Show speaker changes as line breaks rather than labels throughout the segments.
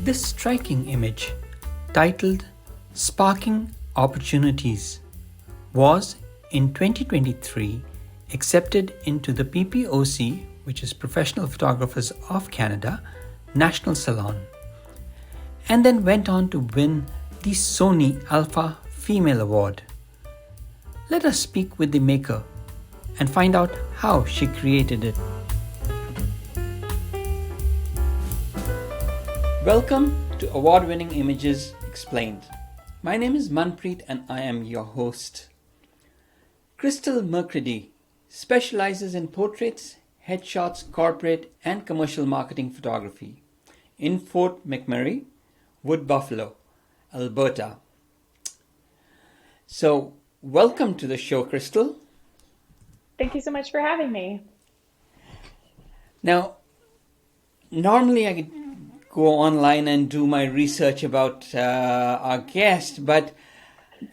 This striking image, titled Sparking Opportunities, was in 2023 accepted into the PPOC, which is Professional Photographers of Canada, National Salon, and then went on to win the Sony Alpha Female Award. Let us speak with the maker and find out how she created it. Welcome to Award-Winning Images Explained. My name is Manpreet and I am your host. Crystal Mercredi specializes in portraits, headshots, corporate and commercial marketing photography in Fort McMurray, Wood Buffalo, Alberta. So, welcome to the show, Crystal.
Thank you so much for having me.
Now, normally I go online and do my research about our guest, but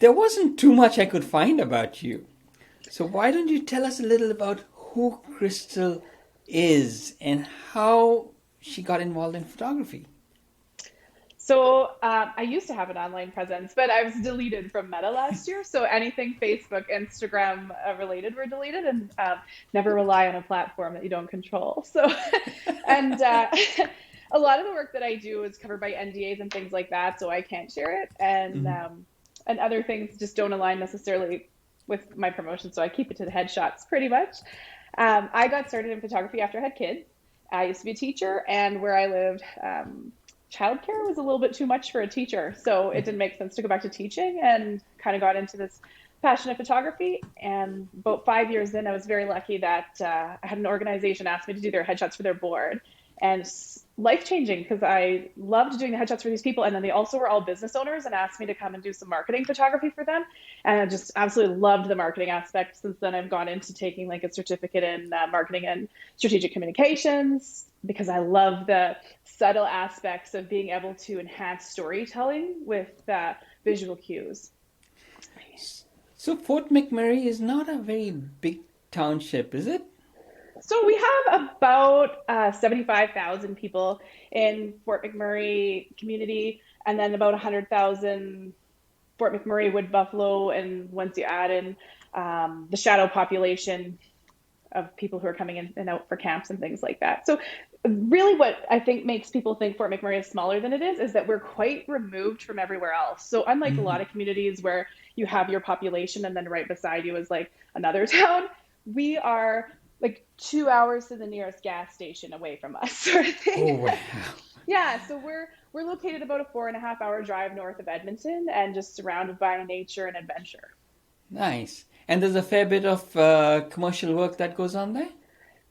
there wasn't too much I could find about you. So why don't you tell us a little about who Crystal is and how she got involved in photography?
So I used to have an online presence, but I was deleted from Meta last year. So anything Facebook, Instagram related were deleted, and never rely on a platform that you don't control. So, and a lot of the work that I do is covered by NDAs and things like that, so I can't share it. And other things just don't align necessarily with my promotion, so I keep it to the headshots pretty much. I got started in photography after I had kids. I used to be a teacher, and where I lived, childcare was a little bit too much for a teacher, so it didn't make sense to go back to teaching, and kind of got into this passion of photography. And about 5 years in, I was very lucky that I had an organization ask me to do their headshots for their board, and life-changing because I loved doing the headshots for these people, and then they also were all business owners and asked me to come and do some marketing photography for them, and I just absolutely loved the marketing aspect. Since then, I've gone into taking like a certificate in marketing and strategic communications because I love the subtle aspects of being able to enhance storytelling with visual cues.
So Fort McMurray is not a very big township, is it?
So we have about 75,000 people in Fort McMurray community, and then about 100,000 Fort McMurray, Wood Buffalo, and once you add in the shadow population of people who are coming in and out for camps and things like that. So really what I think makes people think Fort McMurray is smaller than it is that we're quite removed from everywhere else. So unlike a lot of communities where you have your population and then right beside you is like another town, we are like 2 hours to the nearest gas station away from us, sort of thing.
Oh, wow.
Yeah, so we're located about a 4.5 hour drive north of Edmonton and just surrounded by nature and adventure.
Nice. And there's a fair bit of commercial work that goes on there?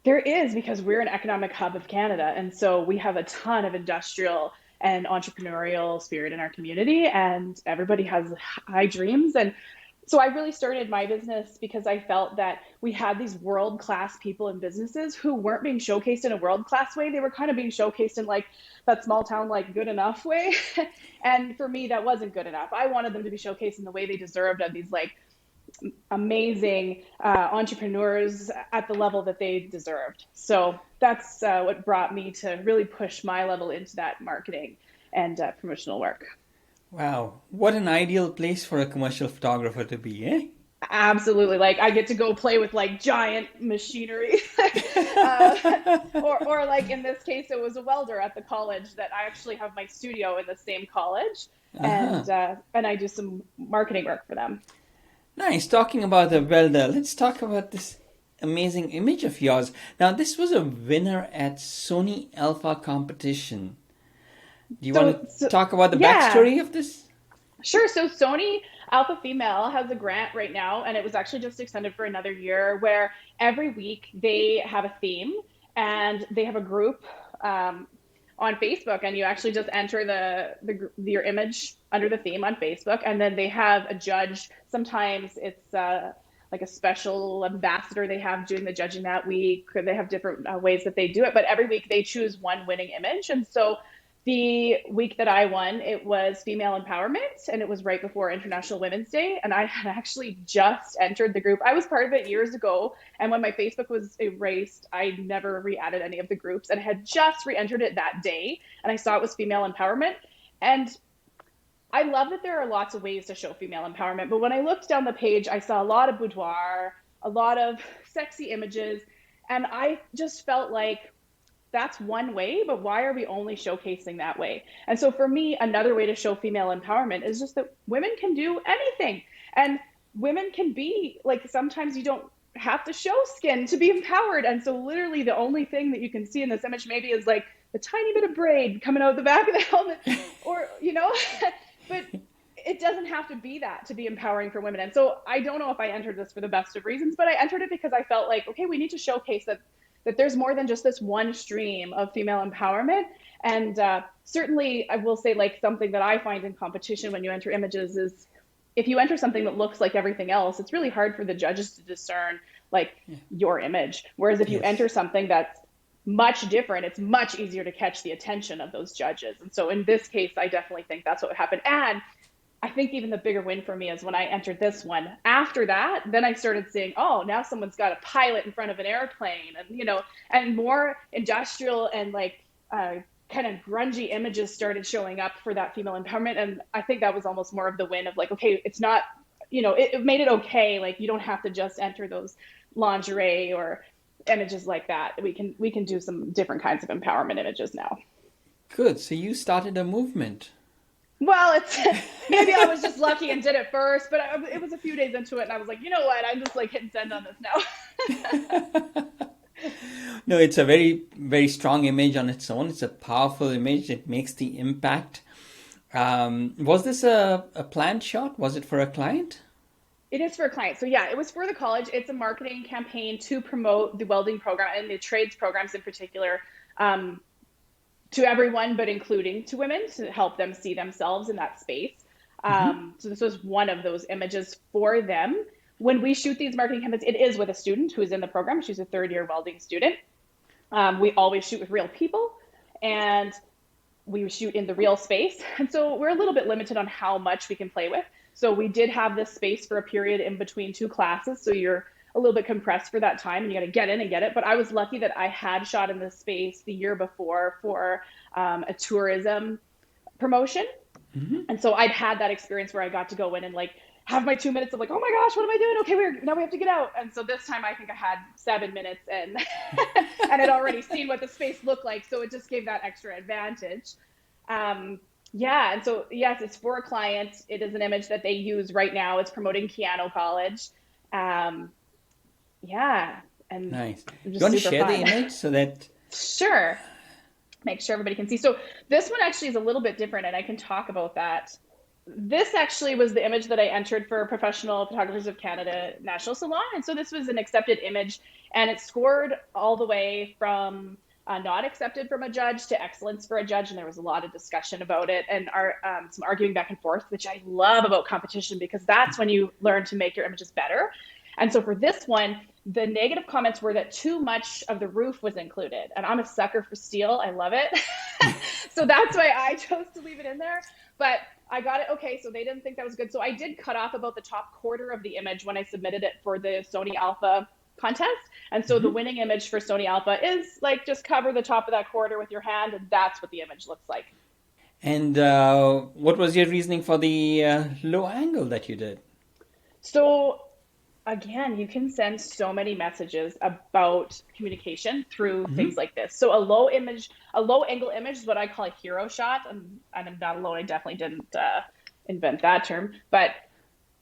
There is, because we're an economic hub of Canada, and so we have a ton of industrial and entrepreneurial spirit in our community, and everybody has high dreams. And so I really started my business because I felt that we had these world-class people in businesses who weren't being showcased in a world-class way. They were kind of being showcased in like that small town, like good enough way. And for me, that wasn't good enough. I wanted them to be showcased in the way they deserved, of these like amazing entrepreneurs at the level that they deserved. So that's what brought me to really push my level into that marketing and promotional work.
Wow, what an ideal place for a commercial photographer to be, eh?
Absolutely. Like I get to go play with like giant machinery, or like in this case, it was a welder at the college that I actually have my studio in the same college, and I do some marketing work for them.
Nice. Talking about the welder, let's talk about this amazing image of yours. Now, this was a winner at Sony Alpha competition. Do you want to talk about the
Yeah,
backstory of this?
sure. So Sony Alpha Female has a grant right now, and it was actually just extended for another year, where every week they have a theme and they have a group on Facebook, and you actually just enter your image under the theme on Facebook, and then they have a judge. Sometimes it's like a special ambassador they have doing the judging that week, or they have different ways that they do it. But every week they choose one winning image, and so The week that I won, it was female empowerment, and it was right before International Women's Day. And I had actually just entered the group. I was part of it years ago, and when my Facebook was erased, I never re-added any of the groups, and I had just re-entered it that day. And I saw it was female empowerment, and I love that there are lots of ways to show female empowerment. But when I looked down the page, I saw a lot of boudoir, a lot of sexy images, and I just felt like that's one way, but why are we only showcasing that way? And so for me, another way to show female empowerment is just that women can do anything. And women can be like, sometimes you don't have to show skin to be empowered. And so literally the only thing that you can see in this image maybe is like a tiny bit of braid coming out the back of the helmet, or, but it doesn't have to be that to be empowering for women. And so I don't know if I entered this for the best of reasons, but I entered it because I felt like, okay, we need to showcase that there's more than just this one stream of female empowerment. And certainly I will say, like, something that I find in competition when you enter images is if you enter something that looks like everything else, it's really hard for the judges to discern like your image. Whereas if you enter something that's much different, it's much easier to catch the attention of those judges. And so in this case, I definitely think that's what would happen. And I think even the bigger win for me is when I entered this one. After that, then I started seeing, oh, now someone's got a pilot in front of an airplane, and more industrial and like kind of grungy images started showing up for that female empowerment. And I think that was almost more of the win of like, okay, it's not, it made it okay. Like, you don't have to just enter those lingerie or images like that. We can do some different kinds of empowerment images now.
Good. So you started a movement.
Well, it's maybe I was just lucky and did it first, but it was a few days into it, and I was like, you know what? I'm just like hitting send on this now.
No, it's a very, very strong image on its own. It's a powerful image. It makes the impact. Was this a planned shot? Was it for a client?
It is for a client. So yeah, it was for the college. It's a marketing campaign to promote the welding program and the trades programs in particular. To everyone, but including to women, to help them see themselves in that space. So this was one of those images for them. When we shoot these marketing campaigns, it is with a student who is in the program. She's a third-year welding student. We always shoot with real people, and we shoot in the real space. And so we're a little bit limited on how much we can play with. So we did have this space for a period in between two classes. So you're a little bit compressed for that time, and you got to get in and get it. But I was lucky that I had shot in this space the year before for a tourism promotion. And so I'd had that experience where I got to go in and like have my 2 minutes of like, oh my gosh, what am I doing? Okay, now we have to get out. And so this time I think I had 7 minutes and and had already seen what the space looked like. So it just gave that extra advantage. Yeah, and so yes, it's for a client. It is an image that they use right now. It's promoting Keano College. Yeah, and
nice. You want to share the image so that...
Sure. Make sure everybody can see. So this one actually is a little bit different, and I can talk about that. This actually was the image that I entered for Professional Photographers of Canada National Salon. And so this was an accepted image, and it scored all the way from not accepted from a judge to excellence for a judge. And there was a lot of discussion about it and some arguing back and forth, which I love about competition because that's when you learn to make your images better. And so for this one, the negative comments were that too much of the roof was included. And I'm a sucker for steel. I love it. So that's why I chose to leave it in there. But I got it. Okay, so they didn't think that was good. So I did cut off about the top quarter of the image when I submitted it for the Sony Alpha contest. And so the winning image for Sony Alpha is like just cover the top of that quarter with your hand. And that's what the image looks like.
And what was your reasoning for the low angle that you did?
So again, you can send so many messages about communication through things like this. So a low angle image is what I call a hero shot. And I'm not alone. I definitely didn't invent that term. But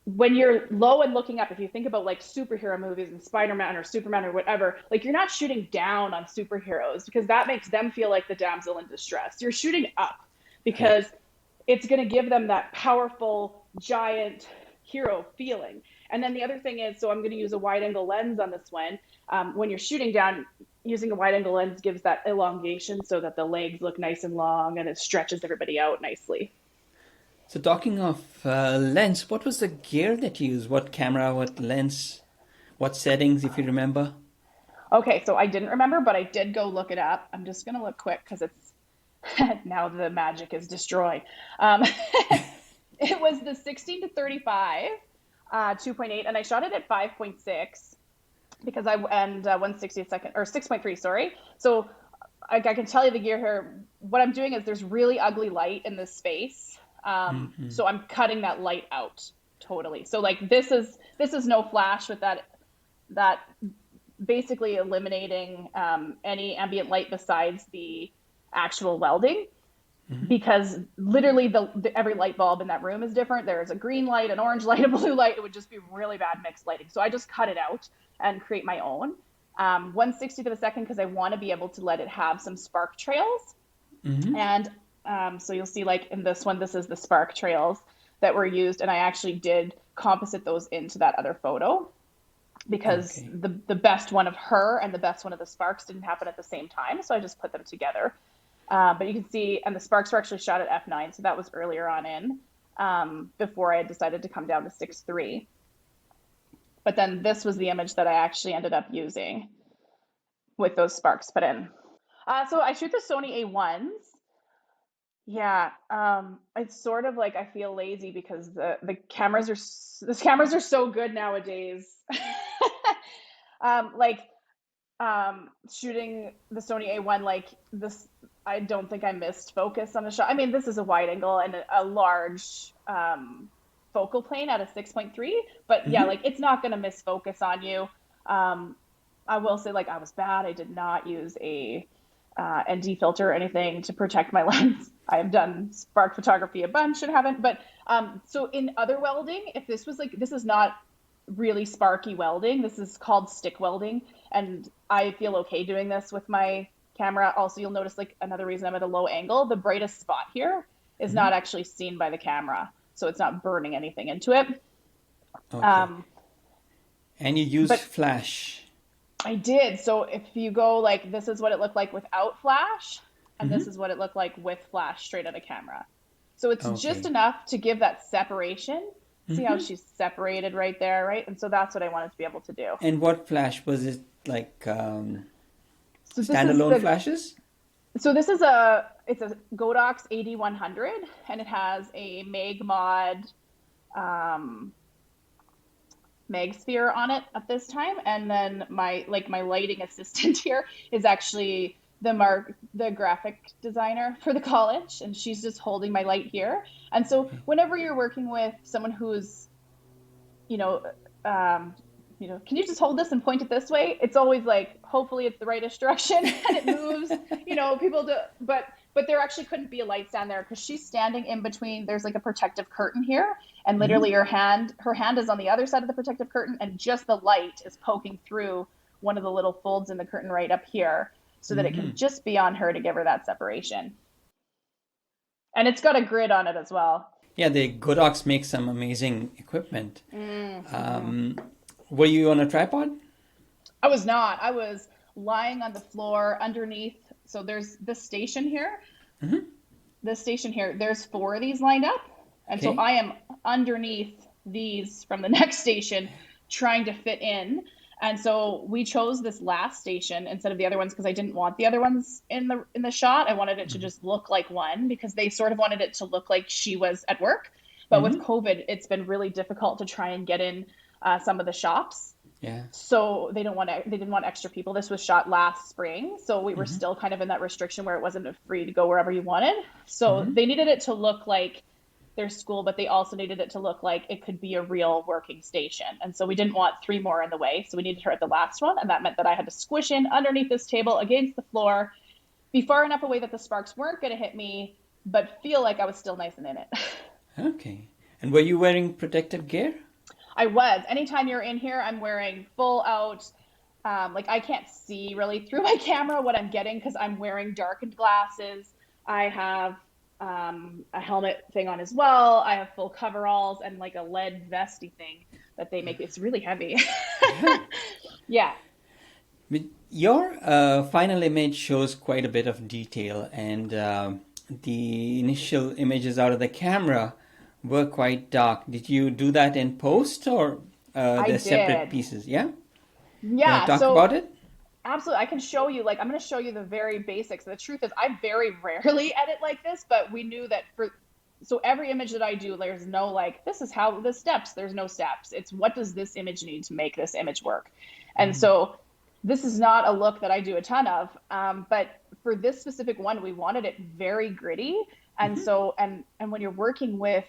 when you're low and looking up, if you think about like superhero movies and Spider-Man or Superman or whatever, like you're not shooting down on superheroes because that makes them feel like the damsel in distress. You're shooting up because it's going to give them that powerful, giant hero feeling. And then the other thing is, so I'm going to use a wide angle lens on this one. When you're shooting down, using a wide angle lens gives that elongation so that the legs look nice and long and it stretches everybody out nicely.
So talking of lens, what was the gear that you used? What camera, what lens, what settings, if you remember?
Okay, so I didn't remember, but I did go look it up. I'm just going to look quick because Now the magic is destroyed. Um, it was the 16 to 35, 2.8, and I shot it at 5.6 because and 160 second or 6.3, sorry. So I can tell you the gear here. What I'm doing is there's really ugly light in this space. So I'm cutting that light out totally. So like this is no flash with that basically eliminating any ambient light besides the actual welding because literally every light bulb in that room is different. There's a green light, an orange light, a blue light. It would just be really bad mixed lighting. So I just cut it out and create my own. 160 to the second because I want to be able to let it have some spark trails. And so you'll see like in this one, this is the spark trails that were used. And I actually did composite those into that other photo because
Okay.
the best one of her and the best one of the sparks didn't happen at the same time. So I just put them together. But you can see, and the sparks were actually shot at f9. So that was earlier on in before I had decided to come down to 6.3. But then this was the image that I actually ended up using with those sparks put in. So I shoot the Sony A1s. Yeah, it's sort of like I feel lazy because the cameras are so good nowadays. Like shooting the Sony A1 like this, I don't think I missed focus on the shot. I mean, this is a wide angle and a large focal plane at a 6.3, but yeah, like it's not going to miss focus on you. Um, I will say, like, I was bad. I did not use a ND filter or anything to protect my lens. I have done spark photography a bunch and haven't. But so in other welding, if this was like, this is not really sparky welding. This is called stick welding. And I feel okay doing this with my camera. Also, you'll notice like another reason I'm at a low angle, the brightest spot here is not actually seen by the camera. So it's not burning anything into it.
Okay.
Um,
And you use
but
flash.
I did. So if you go like this is what it looked like without flash, and this is what it looked like with flash straight out of camera. So it's just
Okay.
enough to give that separation. See how she's separated right there, right? And so that's what I wanted to be able to do.
And what flash was it, like
So this is
standalone
the
flashes?
so this is it's a Godox 8100 and it has a Mag Mod um Magsphere on it at this time. And then my lighting assistant here is actually the graphic designer for the college, and she's just holding my light here. And so whenever you're working with someone who's, you know, um, can you just hold this and point it this way? It's always like, hopefully it's the rightish direction and it moves, people do, but there actually couldn't be a light stand there because she's standing in between. There's like a protective curtain here, and literally her hand is on the other side of the protective curtain, and just the light is poking through one of the little folds in the curtain right up here so that it can just be on her to give her that separation. And it's got a grid on it as well.
Yeah, the Godox makes some amazing equipment.
Mm-hmm.
Were you on a tripod?
I was not. I was lying on the floor underneath. So there's this station here. This station here. There's four of these lined up. And so
Okay.
I am underneath these from the next station trying to fit in. And so we chose this last station instead of the other ones because I didn't want the other ones in the shot. I wanted it to just look like one because they sort of wanted it to look like she was at work. But with COVID, it's been really difficult to try and get in some of the shops.
Yeah.
So they didn't want extra people. This was shot last spring, so we were still kind of in that restriction where it wasn't free to go wherever you wanted. So they needed it to look like their school, but they also needed it to look like it could be a real working station. And so we didn't want three more in the way. So we needed her at the last one, and that meant that I had to squish in underneath this table against the floor, be far enough away that the sparks weren't going to hit me, but feel like I was still nice and in it.
Okay. And were you wearing protective gear?
I was. Anytime you're in here, I'm wearing full out. Like I can't see really through my camera what I'm getting because I'm wearing darkened glasses. I have a helmet thing on as well. I have full coveralls and like a lead vesty thing that they make. It's really heavy. Yeah.
But your final image shows quite a bit of detail, and the initial images out of the camera were quite dark. Did you do that in post, or
I
they're separate
did.
pieces? Yeah? You want
Yeah.
to talk
So
about it?
Absolutely. I can show you, like, I'm going to show you the very basics. The truth is, I very rarely edit like this, but we knew that so every image that I do, there's no like, this is how the steps, there's no steps. It's what does this image need to make this image work? And so this is not a look that I do a ton of, but for this specific one, we wanted it very gritty. And so, and when you're working with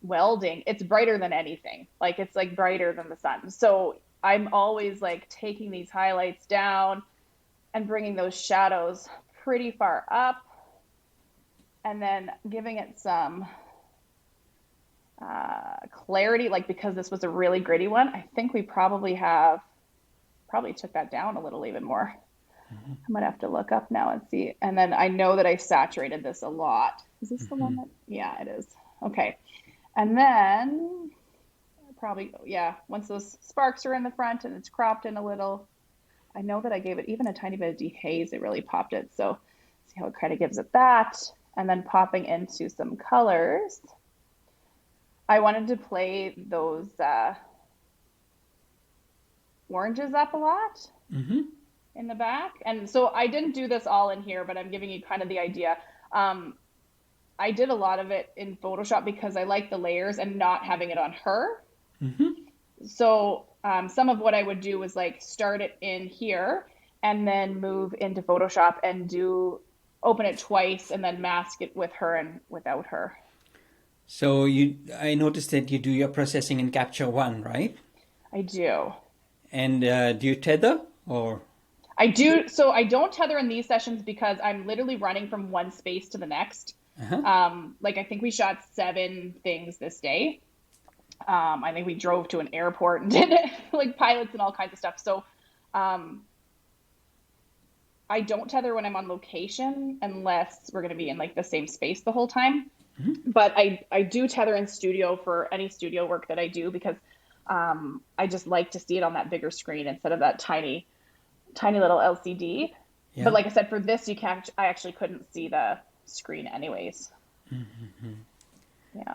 welding, it's brighter than anything. Like it's like brighter than the sun. So I'm always like taking these highlights down and bringing those shadows pretty far up and then giving it some clarity, like because this was a really gritty one, I think we probably took that down a little even more. I might have to look up now and see. And then I know that I saturated this a lot. Is this the one that, yeah, it is. Okay. And then probably, yeah, once those sparks are in the front and it's cropped in a little, I know that I gave it even a tiny bit of dehaze. It really popped it. So see how it kind of gives it that. And then popping into some colors. I wanted to play those oranges up a lot in the back. And so I didn't do this all in here, but I'm giving you kind of the idea. I did a lot of it in Photoshop because I like the layers and not having it on her. So some of what I would do was like start it in here and then move into Photoshop and open it twice and then mask it with her and without her.
So I noticed that you do your processing in Capture One, right?
I do.
And do you tether or?
I do. So I don't tether in these sessions because I'm literally running from one space to the next. Like I think we shot 7 things this day. I think we drove to an airport and did like pilots and all kinds of stuff. So I don't tether when I'm on location unless we're going to be in like the same space the whole time. But I do tether in studio for any studio work that I do because I just like to see it on that bigger screen instead of that tiny little LCD. Yeah. But like I said, for this, I actually couldn't see the screen anyways. Yeah.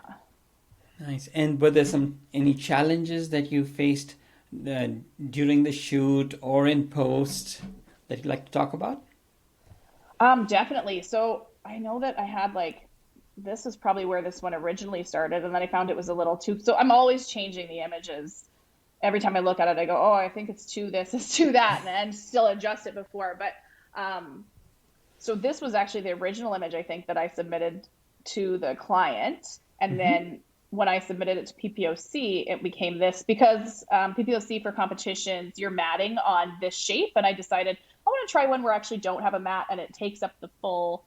Nice. And were there any challenges that you faced during the shoot or in post that you'd like to talk about?
Definitely. So I know that I had this is probably where this one originally started, and then I found it was a little too, so I'm always changing the images. Every time I look at it, I go, oh, I think it's too this, it's too that, and still adjust it before. But so this was actually the original image, I think, that I submitted to the client. And then when I submitted it to PPOC, it became this because PPOC for competitions, you're matting on this shape. And I decided I want to try one where I actually don't have a mat and it takes up the full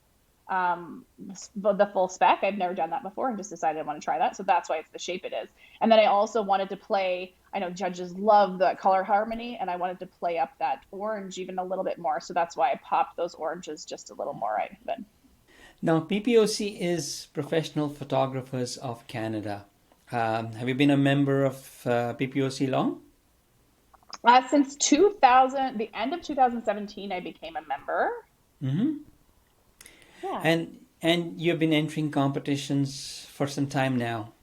spec. I've never done that before and just decided I want to try that. So that's why it's the shape it is. And then I also wanted to play, I know judges love the color harmony, and I wanted to play up that orange even a little bit more. So that's why I popped those oranges just a little more.
Now, PPOC is Professional Photographers of Canada. Have you been a member of PPOC long?
Since 2000, the end of 2017, I became a member.
Yeah. And you've been entering competitions for some time now.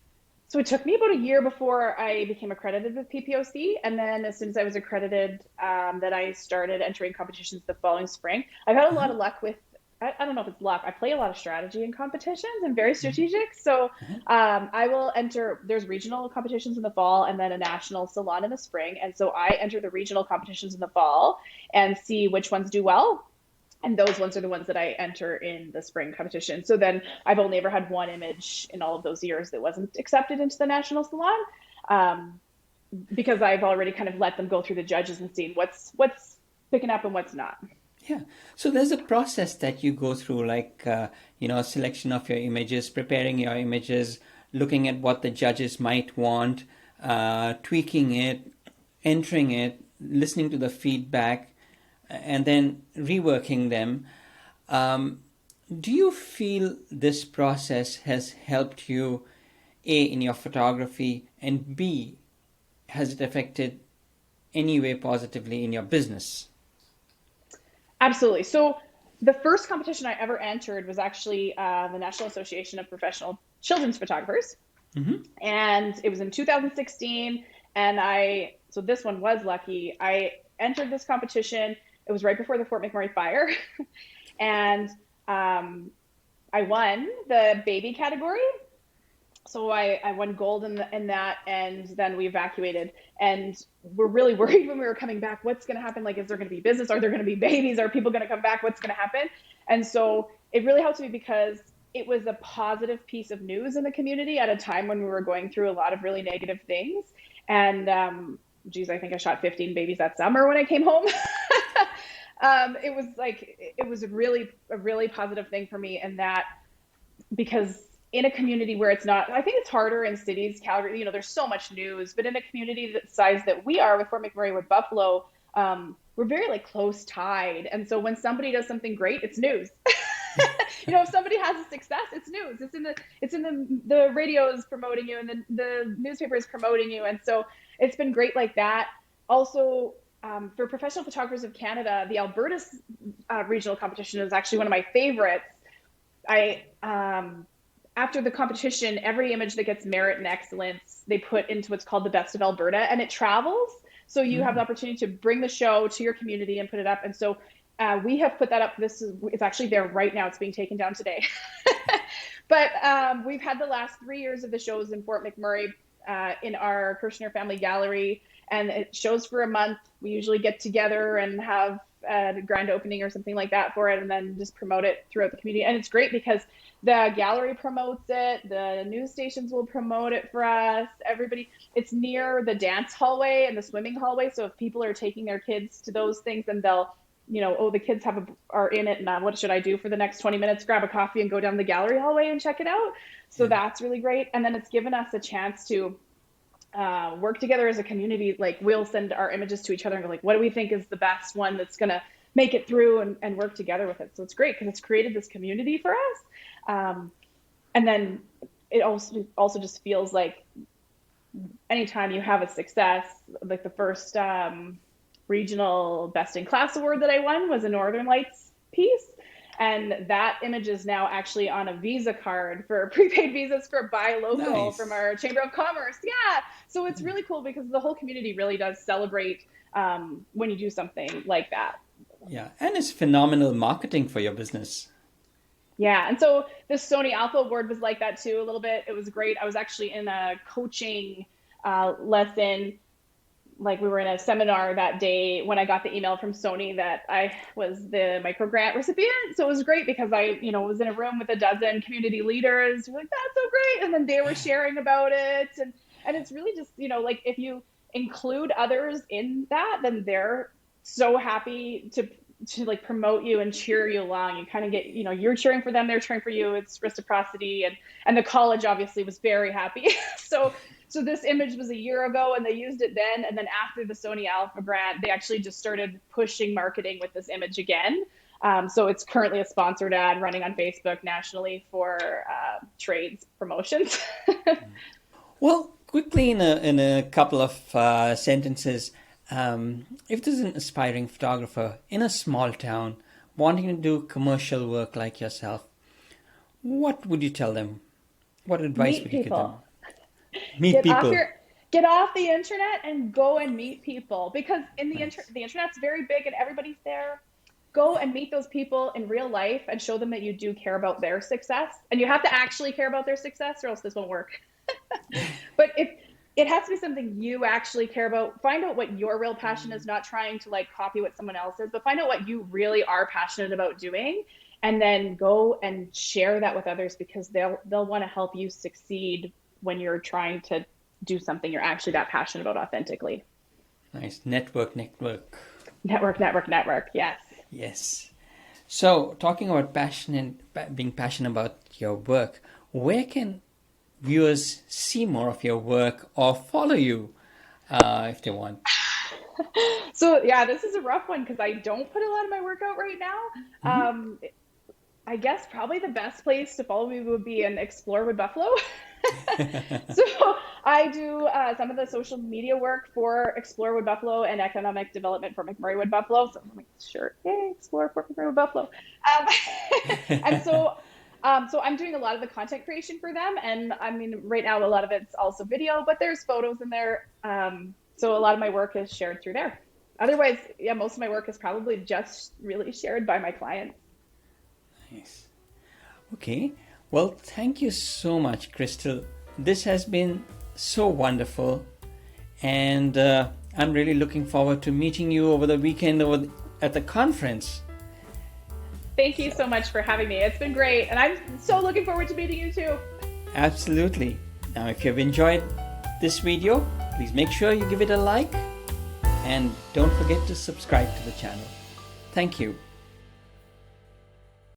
So it took me about a year before I became accredited with PPOC. And then as soon as I was accredited, then I started entering competitions the following spring. I've had a lot of luck with, I don't know if it's luck. I play a lot of strategy in competitions. I'm very strategic. So I will enter, there's regional competitions in the fall and then a national salon in the spring. And so I enter the regional competitions in the fall and see which ones do well. And those ones are the ones that I enter in the spring competition. So then I've only ever had one image in all of those years that wasn't accepted into the national salon because I've already kind of let them go through the judges and seen what's picking up and what's not.
Yeah. So there's a process that you go through, like, selection of your images, preparing your images, looking at what the judges might want, tweaking it, entering it, listening to the feedback, and then reworking them. Do you feel this process has helped you, A, in your photography, and B, has it affected any way positively in your business?
Absolutely. So the first competition I ever entered was actually the National Association of Professional Children's Photographers. And it was in 2016. And so this one was lucky. I entered this competition. It was right before the Fort McMurray fire. And I won the baby category. So I won gold in that, and then we evacuated. And we're really worried when we were coming back, what's going to happen? Like, is there going to be business? Are there going to be babies? Are people going to come back? What's going to happen? And so it really helped me because it was a positive piece of news in the community at a time when we were going through a lot of really negative things. And geez, I think I shot 15 babies that summer when I came home. It was a really positive thing for me, and that because in a community where it's not, I think it's harder in cities, Calgary, there's so much news, but in a community that size that we are with Fort McMurray with Buffalo, we're very like close tied. And so when somebody does something great, it's news. If somebody has a success, it's news. It's in the radios promoting you, and the newspapers promoting you. And so it's been great like that. Also, for Professional Photographers of Canada, the Alberta regional competition is actually one of my favorites. After the competition, every image that gets merit and excellence, they put into what's called the Best of Alberta, and it travels. So you have the opportunity to bring the show to your community and put it up. And so we have put that up. It's actually there right now. It's being taken down today. But we've had the last 3 years of the shows in Fort McMurray in our Kirshner Family Gallery, and it shows for a month. We usually get together and have a grand opening or something like that for it, and then just promote it throughout the community. And it's great because the gallery promotes it, the news stations will promote it for us, everybody. It's near the dance hallway and the swimming hallway, so if people are taking their kids to those things, then they'll, the kids are in it, and what should I do for the next 20 minutes? Grab a coffee and go down the gallery hallway and check it out. So that's really great. And then it's given us a chance to work together as a community. Like, we'll send our images to each other and go like, what do we think is the best one that's going to make it through, and work together with it. So it's great because it's created this community for us. And then it also just feels like anytime you have a success, like the first regional best in class award that I won was a Northern Lights piece. And that image is now actually on a Visa card for prepaid visas for Buy Local from our Chamber of Commerce. Yeah. So it's really cool because the whole community really does celebrate when you do something like that.
Yeah. And it's phenomenal marketing for your business.
Yeah. And so the Sony Alpha Award was like that too, a little bit. It was great. I was actually in a coaching lesson. Like, we were in a seminar that day when I got the email from Sony that I was the micro grant recipient. So it was great because I, was in a room with a dozen community leaders. We're like, that's so great. And then they were sharing about it. And it's really just, like, if you include others in that, then they're so happy to like promote you and cheer you along. You kind of get, you're cheering for them, they're cheering for you. It's reciprocity. And the college obviously was very happy. So this image was a year ago and they used it then. And then after the Sony Alpha grant, they actually just started pushing marketing with this image again. So it's currently a sponsored ad running on Facebook nationally for trades promotions.
Well, quickly in a couple of sentences, if there's an aspiring photographer in a small town wanting to do commercial work like yourself, what would you tell them? What advice would you give them? Meet people.
Get off the internet and go and meet people, because in the internet's very big and everybody's there. Go and meet those people in real life and show them that you do care about their success. And you have to actually care about their success or else this won't work. But if it has to be something you actually care about, find out what your real passion is, not trying to like copy what someone else is, but find out what you really are passionate about doing, and then go and share that with others, because they'll want to help you succeed when you're trying to do something you're actually that passionate about authentically.
Nice. Network.
Yes.
Yes. So, talking about passion and being passionate about your work, where can viewers see more of your work or follow you if they want?
So, yeah, this is a rough one because I don't put a lot of my work out right now. I guess probably the best place to follow me would be in Explore with Buffalo. So I do some of the social media work for Explore with Buffalo and economic development for McMurray with Buffalo. So I'm like, sure, yay, Explore for McMurray with Buffalo. And so I'm doing a lot of the content creation for them. And I mean, right now, a lot of it's also video, but there's photos in there. So a lot of my work is shared through there. Otherwise, yeah, most of my work is probably just really shared by my clients.
Nice. Okay. Well, thank you so much, Crystal. This has been so wonderful, and I'm really looking forward to meeting you over the weekend at the conference.
Thank you
So,
so much for having me. It's been great. And I'm so looking forward to meeting you too.
absolutely. Now, if you've enjoyed this video, please make sure you give it a like and don't forget to subscribe to the channel. Thank you.